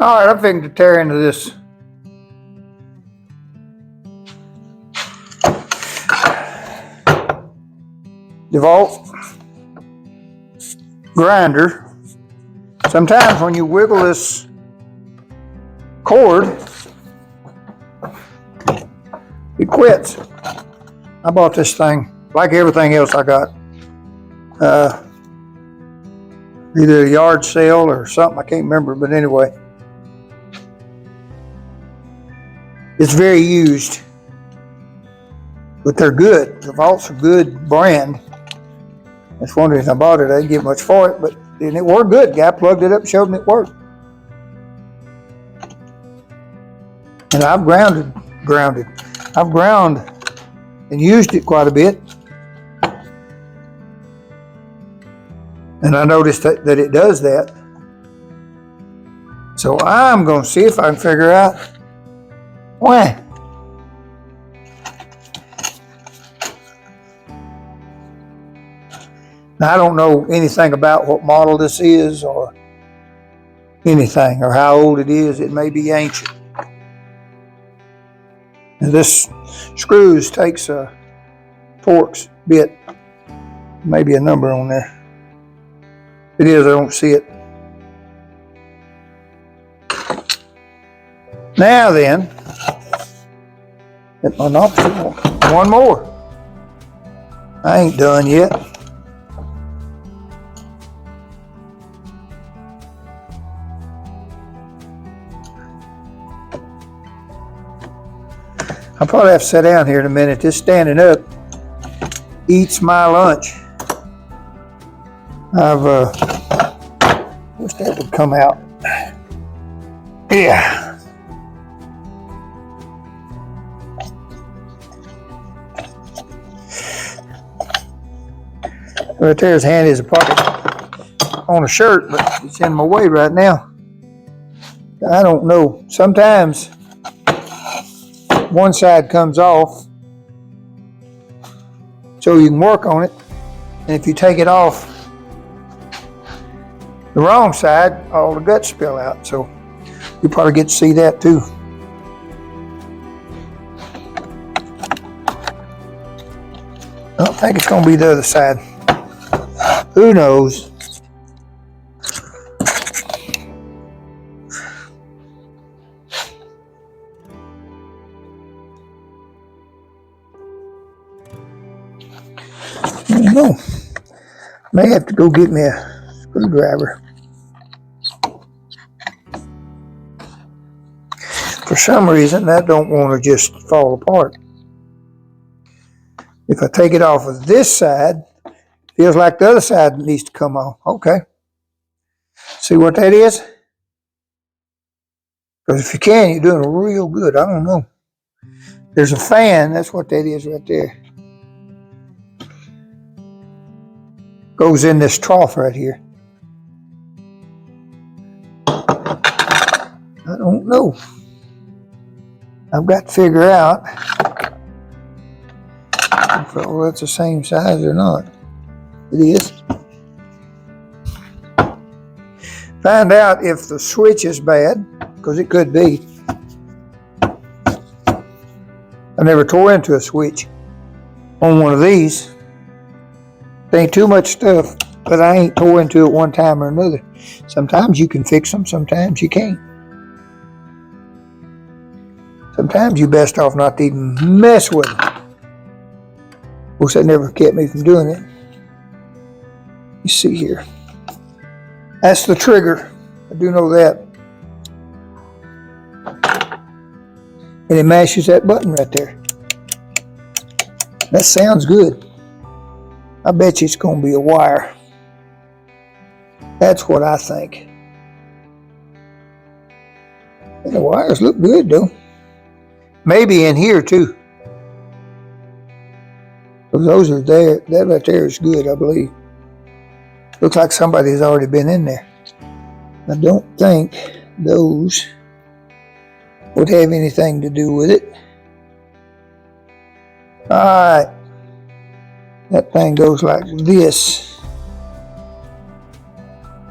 All right, I'm fixing to tear into this DeWalt grinder. Sometimes when you wiggle this cord, it quits. I bought this thing, like everything else I got, either a yard sale or something, I can't remember, but anyway. It's very used, but they're good. DeWalt's a good brand. That's one reason I bought it. I didn't get much for it, but and it worked good. Guy plugged it up, showed me it worked. And I've ground and used it quite a bit. And I noticed that it does that. So I'm going to see if I can figure out why. Now, I don't know anything about what model this is or anything or how old it is. It may be ancient. And this screws takes a Torx bit. Maybe a number on there. It is, I don't see it. Now then, one more. I ain't done yet. I'll probably have to sit down here in a minute. This standing up eats my lunch. Wish that would come out. Yeah. Right there is handy as a pocket on a shirt, but it's in my way right now. I don't know. Sometimes one side comes off so you can work on it, and if you take it off the wrong side, all the guts spill out, so you probably get to see that too. I don't think it's going to be the other side. Who knows? I don't know. May have to go get me a screwdriver. For some reason, that don't want to just fall apart. If I take it off of this side, feels like the other side needs to come off. Okay. See what that is? Because if you can, you're doing real good. I don't know. There's a fan. That's what that is right there. Goes in this trough right here. I don't know. I've got to figure out if that's the same size or not. It is. Find out if the switch is bad, because it could be. I never tore into a switch on one of these. There ain't too much stuff, but I ain't tore into it one time or another. Sometimes you can fix them, sometimes you can't. Sometimes you best off not to even mess with them. Of course, that never kept me from doing it. You see here. That's the trigger. I do know that. And it mashes that button right there. That sounds good. I bet you it's going to be a wire. That's what I think. And the wires look good though. Maybe in here too. Those are there. That right there is good, I believe. Looks like somebody's already been in there. I don't think those would have anything to do with it. Alright. That thing goes like this.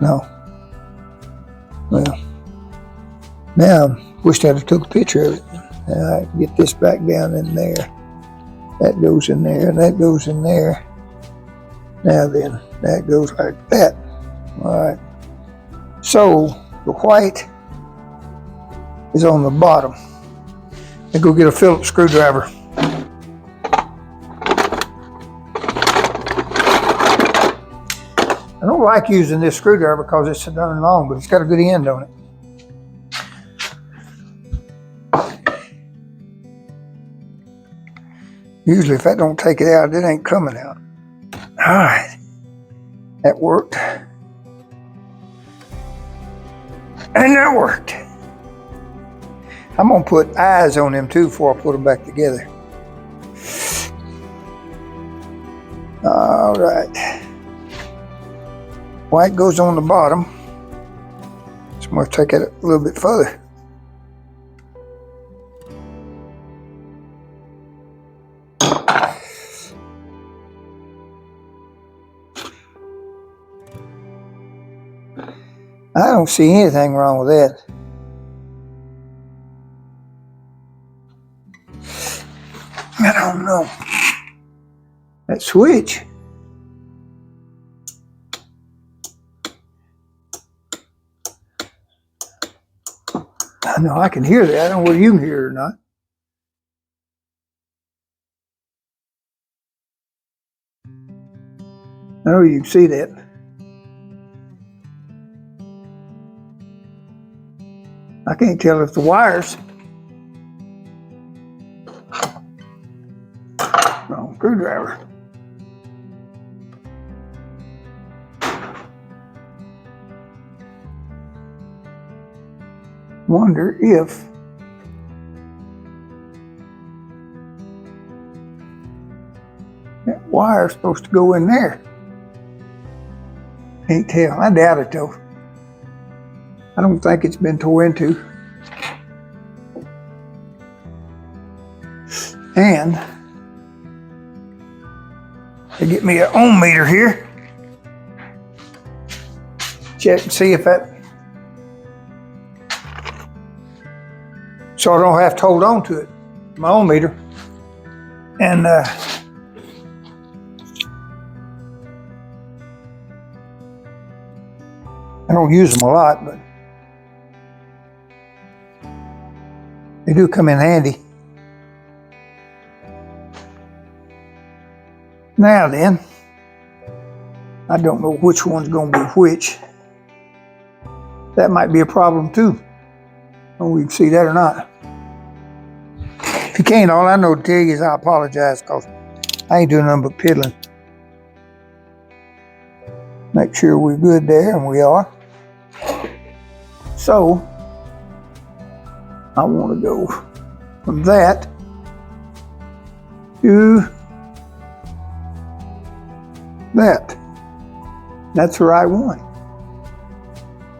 No. Well, Now, wish I'd have took a picture of it. Now I can get this back down in there. That goes in there, and that goes in there. Now then, that goes like that. All right. So the white is on the bottom. And go get a Phillips screwdriver. I don't like using this screwdriver because it's so darn long, but it's got a good end on it. Usually if that don't take it out, it ain't coming out. All right, that worked. And that worked. I'm gonna put eyes on them too before I put them back together. All right. White goes on the bottom. So I'm gonna take it a little bit further. I don't see anything wrong with that. I don't know. That switch. I know I can hear that. I don't know whether you can hear it or not. I know you can see that. I can't tell if the wires. Wrong screwdriver. Wonder if that wire's supposed to go in there. Can't tell. I doubt it though. I don't think it's been tore into. And to get me an ohm meter here. Check and see if that, so I don't have to hold on to it, my ohm meter. And I don't use them a lot, but they do come in handy. Now then, I don't know which one's going to be which. That might be a problem too. I don't know if you can see that or not. If you can't, all I know to tell you is I apologize because I ain't doing nothing but piddling. Make sure we're good there, and we are. So, I want to go from that to that. That's the right one.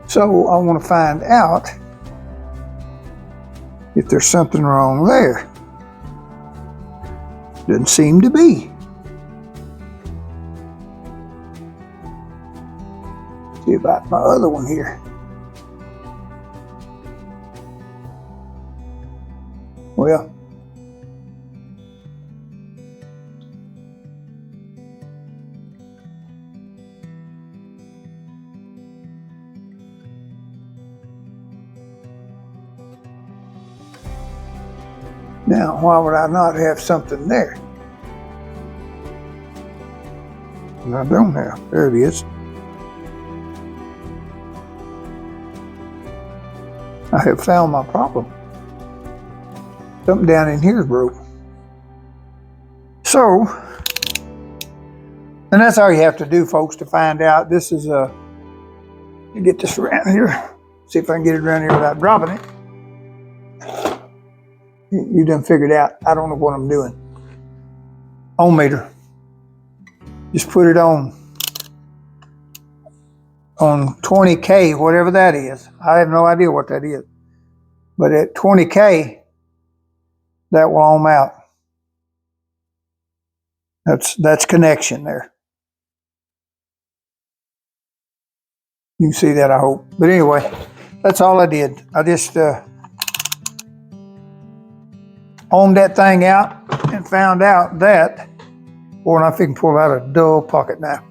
So I want to find out if there's something wrong there. Doesn't seem to be. See about my other one here. Well, now, why would I not have something there? And I don't have. There it is. I have found my problem. Something down in here is broke. So, and that's all you have to do, folks, to find out. This is get this around here. See if I can get it around here without dropping it. You done figured out. I don't know what I'm doing. Ohm meter. Just put it on 20K, whatever that is. I have no idea what that is. But at 20K, that will ohm out. That's connection there. You can see that, I hope. But anyway, That's all I did. I just owned that thing out and found out that, boy, I can pull out a dull pocket knife.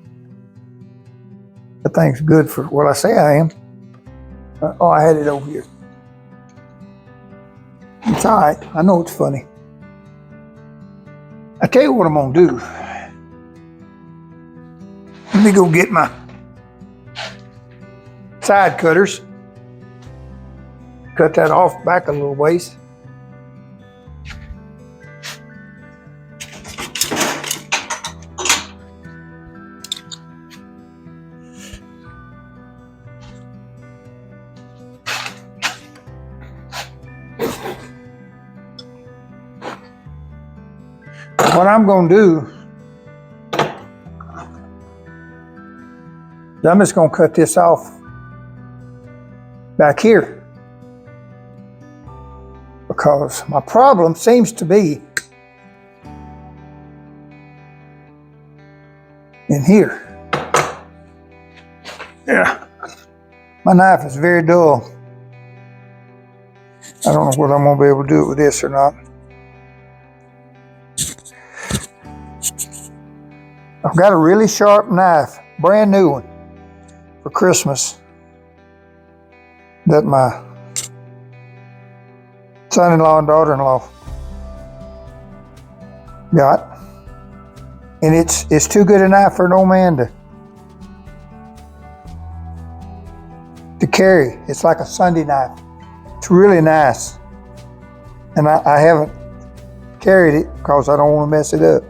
That thing's good for, well, I say I am. Oh, I had it over here. It's all right. I know it's funny. I tell you what I'm gonna do. Let me go get my side cutters. Cut that off back a little ways. What I'm going to do, I'm just going to cut this off back here, because my problem seems to be in here. Yeah, my knife is very dull. I don't know whether I'm going to be able to do it with this or not. I've got a really sharp knife, brand new one, for Christmas that my son-in-law and daughter-in-law got. And it's too good a knife for an old man to carry. It's like a Sunday knife. It's really nice. And I haven't carried it because I don't want to mess it up.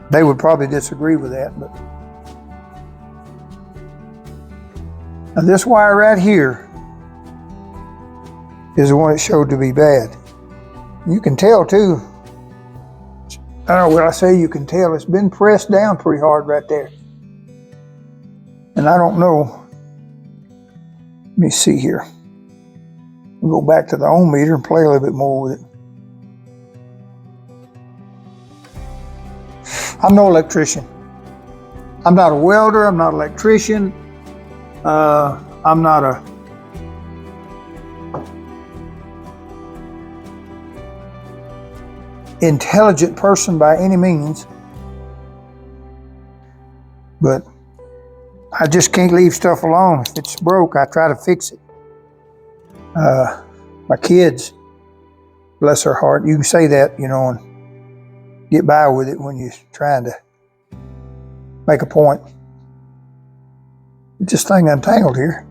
They would probably disagree with that, but now this wire right here is the one that showed to be bad. You can tell too. I don't know what I say. You can tell it's been pressed down pretty hard right there, and I don't know. Let me see here. We'll go back to the ohm meter and play a little bit more with it. I'm no electrician. I'm not a welder. I'm not an electrician. I'm not a intelligent person by any means. But I just can't leave stuff alone. If it's broke, I try to fix it. My kids, bless their heart, you can say that, you know, and get by with it when you're trying to make a point. This thing untangled here.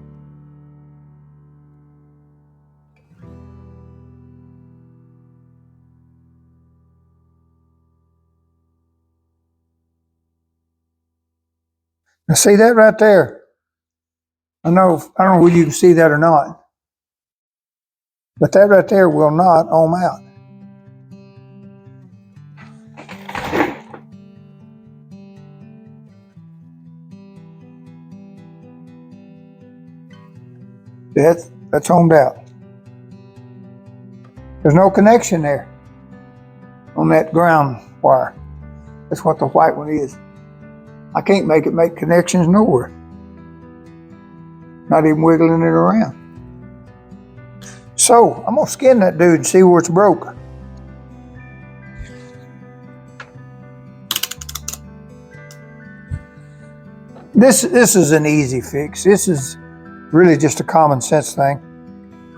Now see that right there? I don't know whether you can see that or not, but that right there will not ohm out. That's ohmed out. There's no connection there on that ground wire. That's what the white one is. I can't make it make connections nowhere. Not even wiggling it around. So I'm gonna skin that dude and see where it's broke. This is an easy fix. This is really just a common sense thing.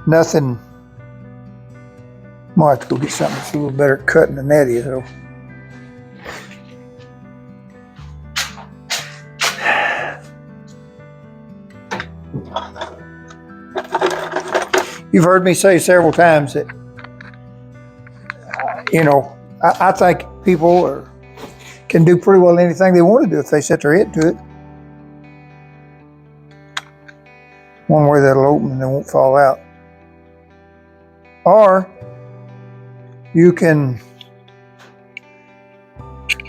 Nothing. I might have to go get something that's a little better cutting than that is, though. You've heard me say several times that, you know, I think people can do pretty well anything they want to do if they set their head to it. One way that'll open and it won't fall out. Or you can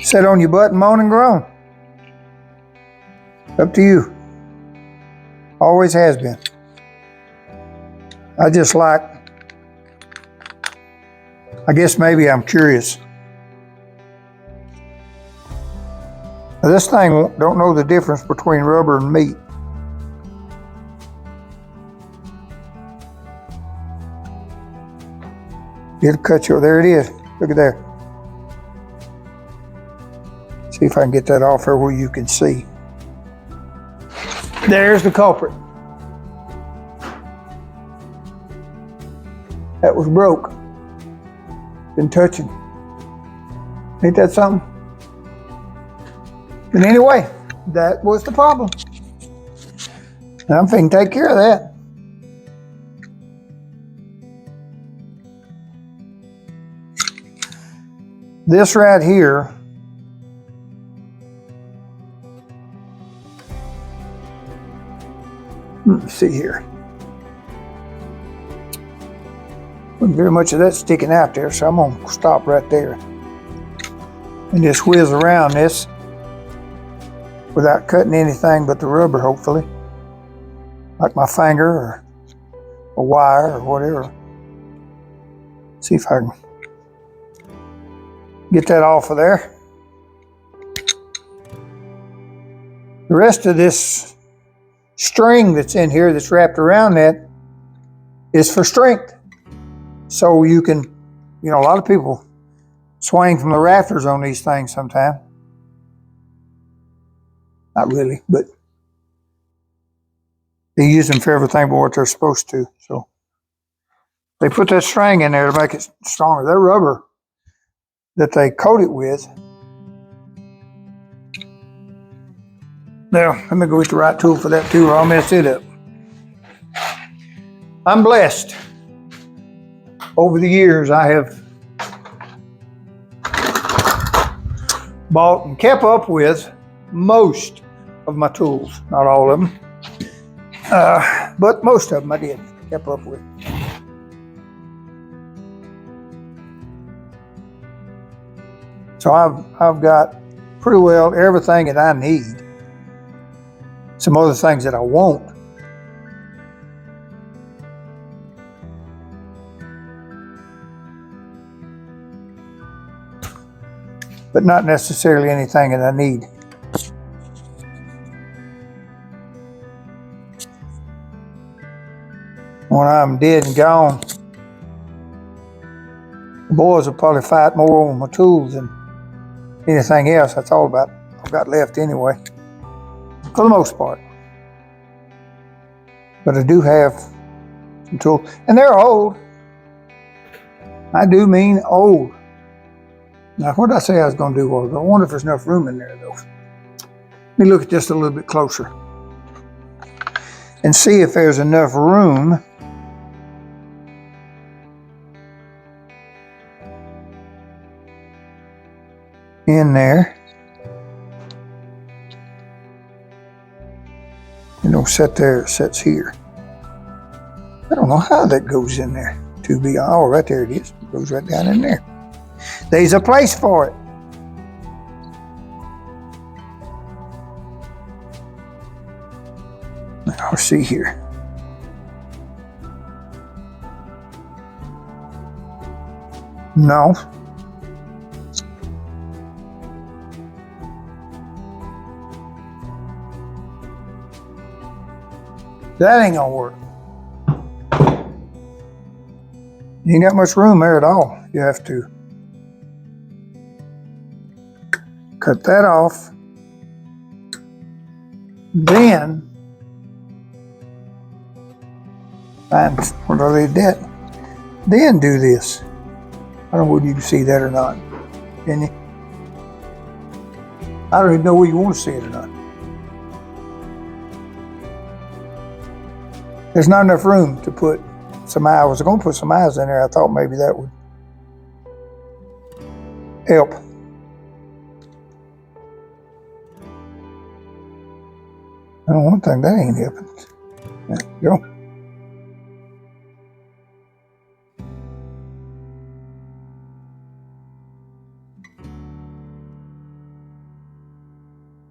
sit on your butt and moan and groan. Up to you. Always has been. I just like, I guess maybe I'm curious. Now this thing don't know the difference between rubber and meat. It'll cut you. There it is. Look at there. See if I can get that off here where you can see. There's the culprit. That was broke. Been touching. Ain't that something? But anyway, that was the problem. And I'm finna take care of that. This right here let's see here. Wasn't very much of that sticking out there, so I'm gonna stop right there and just whiz around this without cutting anything but the rubber, hopefully, like my finger or a wire or whatever. See if I can get that off of there. The rest of this string that's in here that's wrapped around that is for strength. So you can, a lot of people swing from the rafters on these things sometimes. Not really, but they use them for everything but what they're supposed to. So they put that string in there to make it stronger. That rubber that they coat it with. Now, let me go get the right tool for that too, or I'll mess it up. I'm blessed. Over the years, I have bought and kept up with most of my tools. Not all of them, but most of them I did kept up with. So I've got pretty well everything that I need. Some other things that I won't. But not necessarily anything that I need. When I'm dead and gone, the boys will probably fight more on my tools than anything else. That's all I've got left anyway, for the most part. But I do have some tools, and they're old. I do mean old. Now, what did I say I was going to do? Well, I wonder if there's enough room in there, though. Let me look at this a little bit closer and see if there's enough room in there. You know, set there, it sets here. I don't know how that goes in there. Oh, right there it is. It goes right down in there. There's a place for it. I'll see here. No. That ain't gonna work. You ain't got much room there at all. You have to cut that off. Then find where I laid that. Then do this. I don't know whether you can see that or not. Can you? I don't even know whether you want to see it or not. There's not enough room to put some eyes. I was going to put some eyes in there. I thought maybe that would help. I don't want to think that ain't helping. There you go.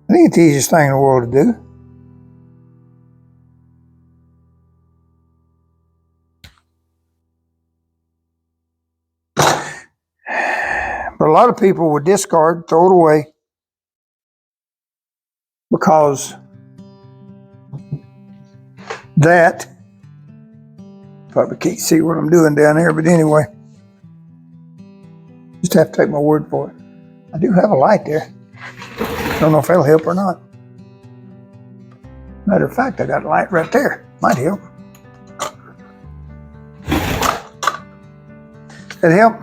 I think it's the easiest thing in the world to do. But a lot of people would discard, throw it away, because that, probably can't see what I'm doing down there, but anyway, Just have to take my word for it. I do have a light there. Don't know if that'll help or not. Matter of fact, I got a light right there. Might help. That help?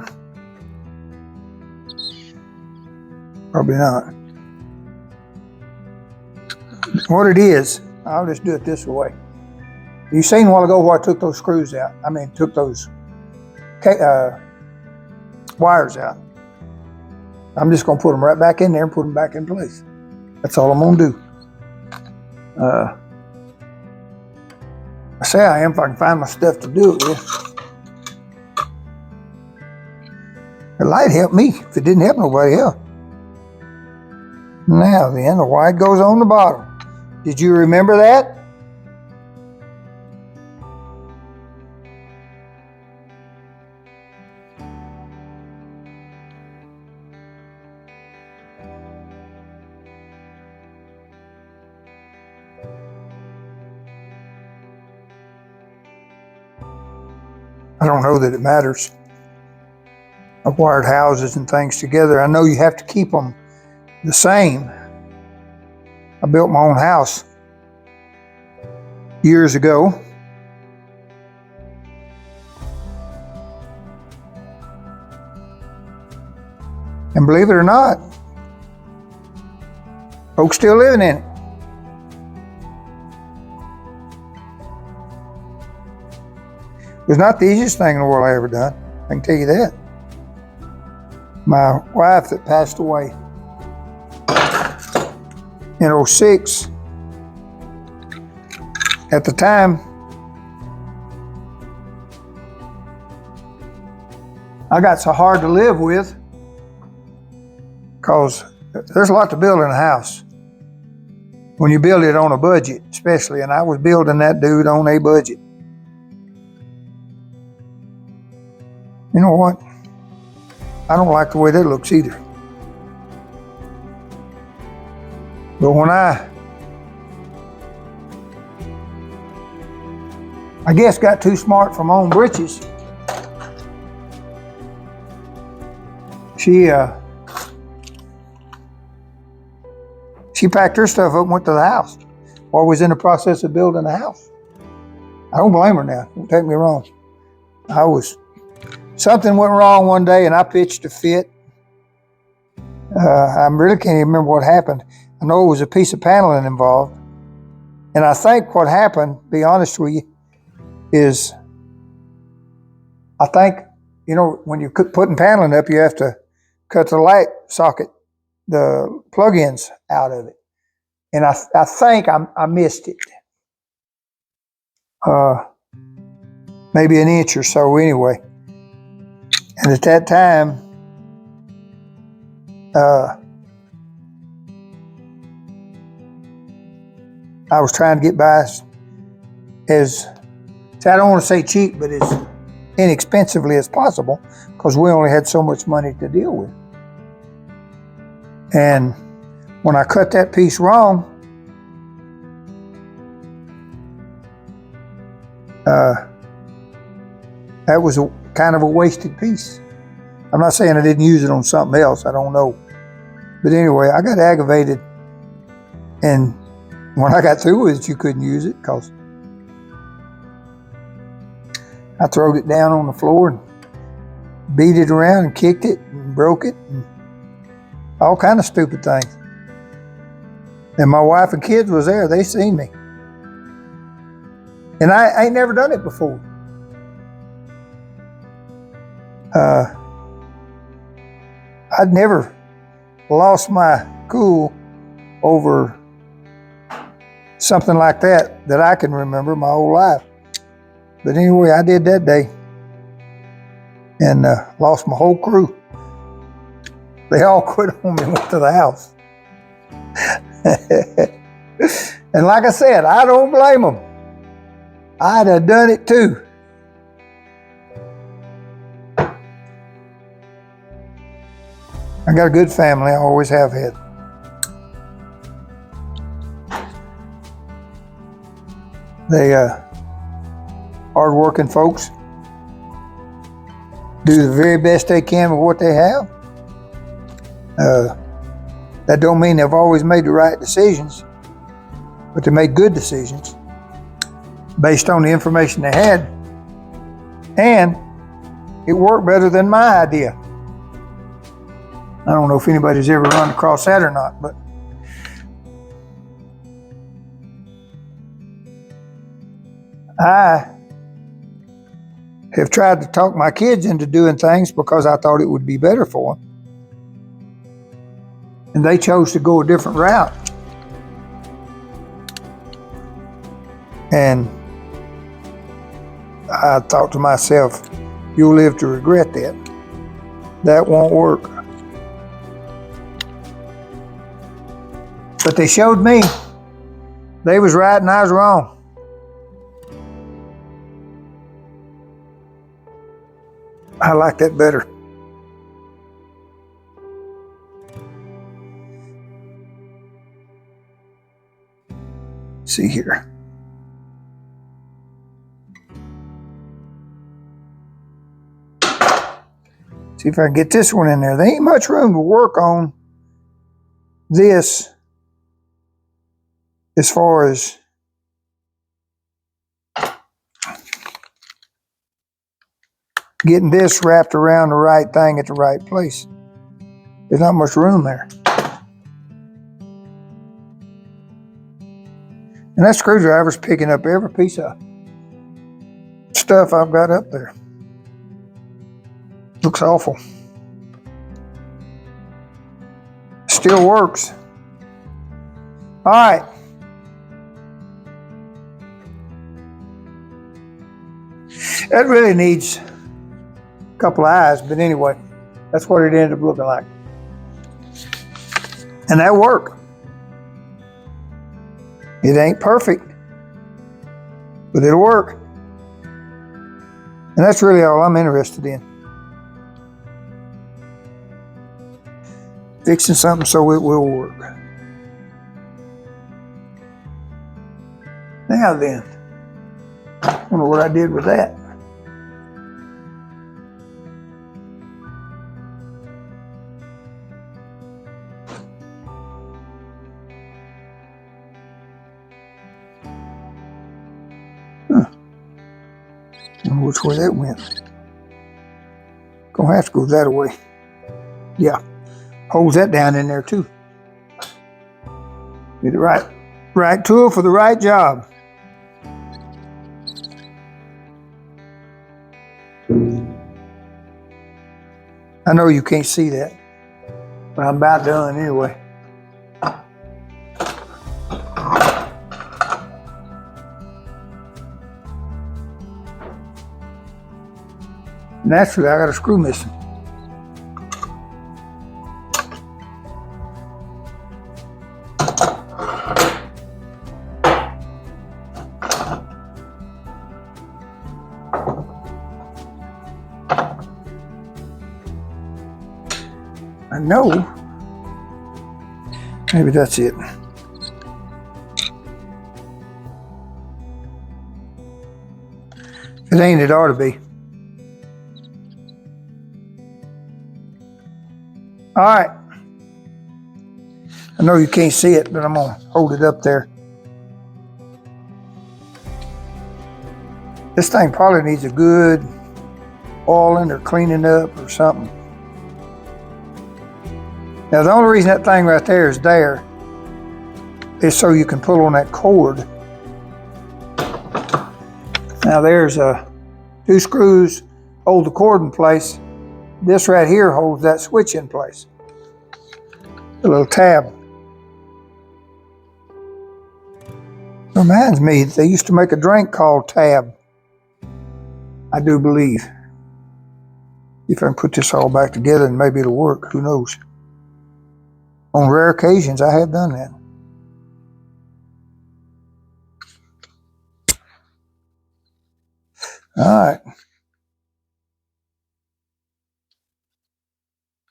Probably not. What it is, I'll just do it this way. You seen a while ago where I took those screws out. I mean, took those wires out. I'm just going to put them right back in there and put them back in place. That's all I'm going to do. I say I am if I can find my stuff to do it with. The light helped me if it didn't help nobody else. Now then, the white goes on the bottom. Did you remember that? I don't know that it matters. I've wired houses and things together. I know you have to keep them the same. I built my own house years ago. And believe it or not, folks still living in it. It was not the easiest thing in the world I ever done. I can tell you that. My wife that passed away in '06, at the time, I got so hard to live with because there's a lot to build in a house when you build it on a budget, especially, and I was building that dude on a budget. You know what? I don't like the way that looks either. But when I guess got too smart for my own britches, she packed her stuff up and went to the house while I was in the process of building the house. I don't blame her now, don't take me wrong. Something went wrong one day and I pitched a fit. I really can't even remember what happened. I know it was a piece of paneling involved. And I think what happened, to be honest with you, is I think, you know, when you're putting paneling up, you have to cut the light socket, the plug-ins out of it. And I think I missed it. Maybe an inch or so anyway. And at that time, I was trying to get by as I don't want to say cheap, but as inexpensively as possible, because we only had so much money to deal with. And when I cut that piece wrong, that was kind of a wasted piece. I'm not saying I didn't use it on something else, I don't know. But anyway, I got aggravated, and when I got through with it, you couldn't use it because I throwed it down on the floor and beat it around and kicked it and broke it and all kind of stupid things. And my wife and kids was there, they seen me. And I ain't never done it before. I'd never lost my cool over something like that I can remember my whole life. But anyway, I did that day and lost my whole crew. They all quit on me and went to the house. And like I said, I don't blame them. I'd have done it too. I got a good family, I always have had. They hard-working folks, do the very best they can with what they have. That don't mean they've always made the right decisions, but they made good decisions based on the information they had, and it worked better than my idea. I don't know if anybody's ever run across that or not, but I have tried to talk my kids into doing things because I thought it would be better for them. And they chose to go a different route. And I thought to myself, you'll live to regret that. That won't work. But they showed me they was right and I was wrong. I like that better. See here. See if I can get this one in there. There ain't much room to work on this as far as getting this wrapped around the right thing at the right place. There's not much room there. And that screwdriver's picking up every piece of stuff I've got up there. Looks awful. Still works. All right. That really needs a couple of eyes, but anyway, that's what it ended up looking like. And that worked. It ain't perfect, but it'll work. And that's really all I'm interested in. Fixing something so it will work. Now then, I wonder what I did with that. I don't know which way that went. Gonna have to go that way. Yeah, holds that down in there too. Get the right tool for the right job. I know you can't see that, but I'm about done anyway. Naturally, I got a screw missing. I know. Maybe that's it. If it ain't, it ought to be. All right. I know you can't see it, but I'm gonna hold it up there. This thing probably needs a good oiling or cleaning up or something. Now the only reason that thing right there is so you can pull on that cord. Now there's two screws hold the cord in place. This right here holds that switch in place. A little tab. Reminds me, they used to make a drink called Tab. I do believe. If I can put this all back together and maybe it'll work, who knows. On rare occasions, I have done that. All right.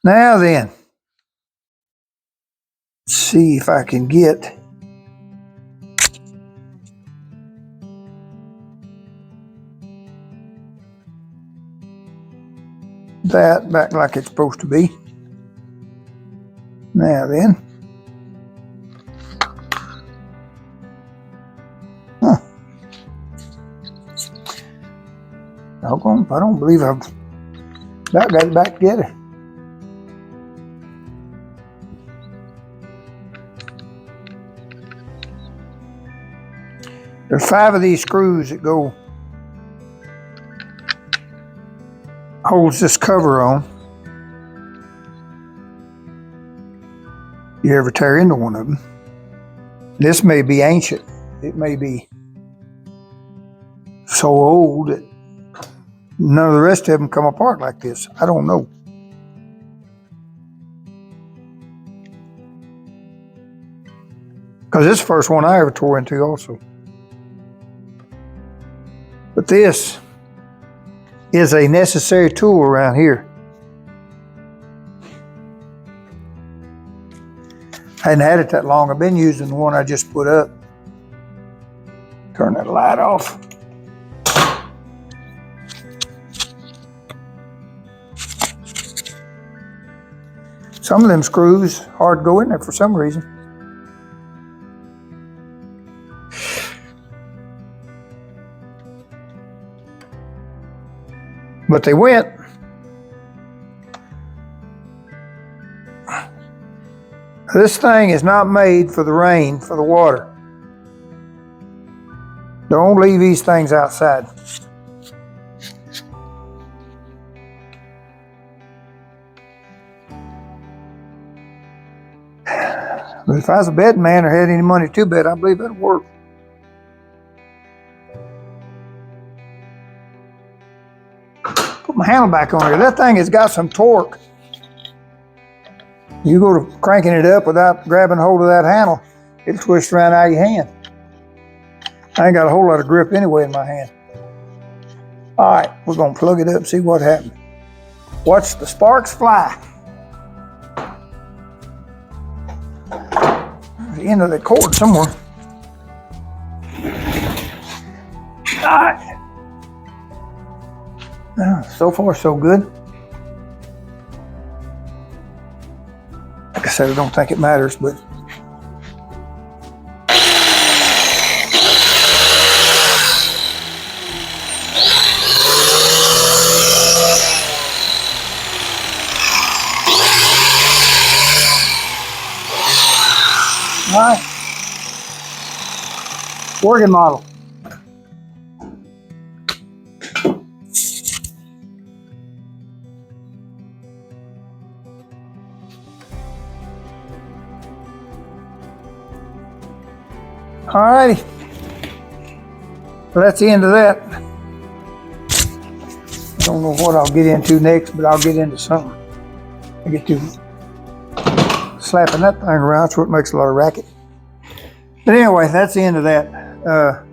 Now then, let's see if I can get that back like it's supposed to be. Now then. Huh. Doggone, I don't believe I've about got it back together. There's 5 of these screws that go, holds this cover on. You ever tear into one of them? This may be ancient. It may be so old that none of the rest of them come apart like this. I don't know. Because this is the first one I ever tore into also. But this is a necessary tool around here. I hadn't had it that long. I've been using the one I just put up. Turn that light off. Some of them screws hard to go in there for some reason. But they went. This thing is not made for the rain, for the water. Don't leave these things outside. But if I was a betting man or had any money to bet, I believe that'd work. Put my handle back on here. That thing has got some torque. You go to cranking it up without grabbing hold of that handle, it'll twist around out of your hand. I ain't got a whole lot of grip anyway in my hand. All right, we're gonna plug it up and see what happens. Watch the sparks fly. There's the end of the cord somewhere. All right. So far, so good. Like I said, I don't think it matters, but all right. Working model. Alrighty, well, that's the end of that. I don't know what I'll get into next, but I'll get into something. I get to slapping that thing around, so it makes a lot of racket. But anyway, that's the end of that.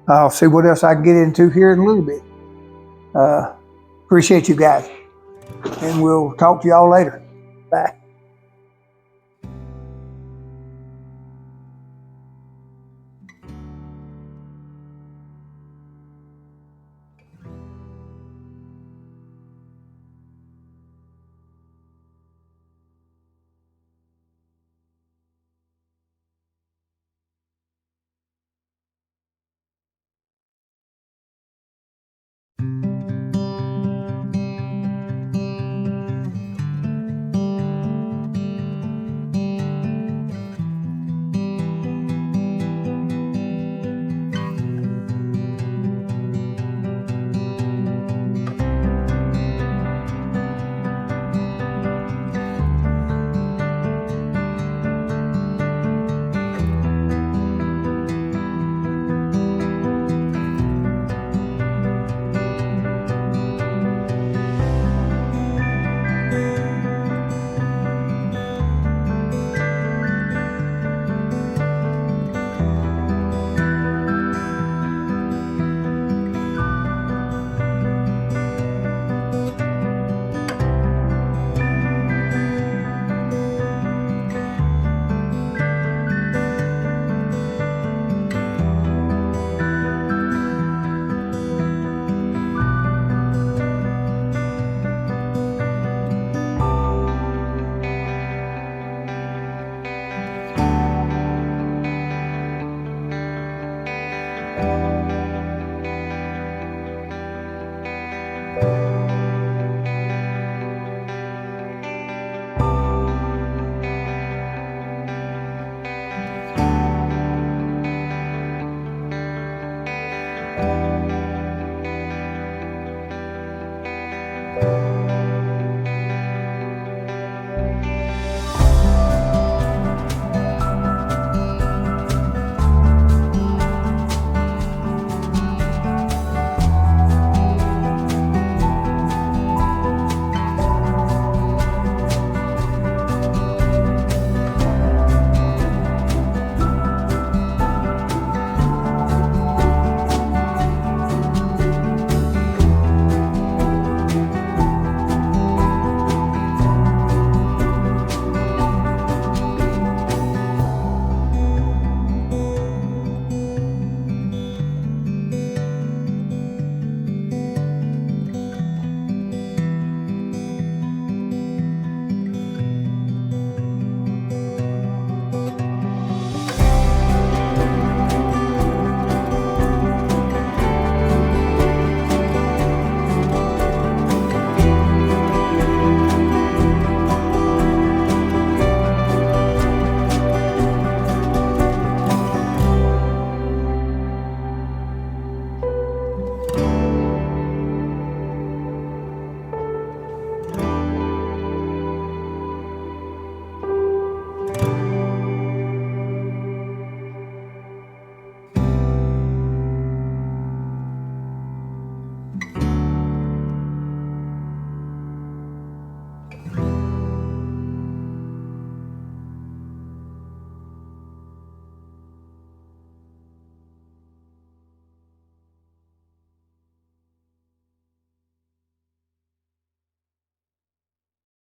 I'll see what else I can get into here in a little bit. Appreciate you guys, and we'll talk to y'all later. Bye.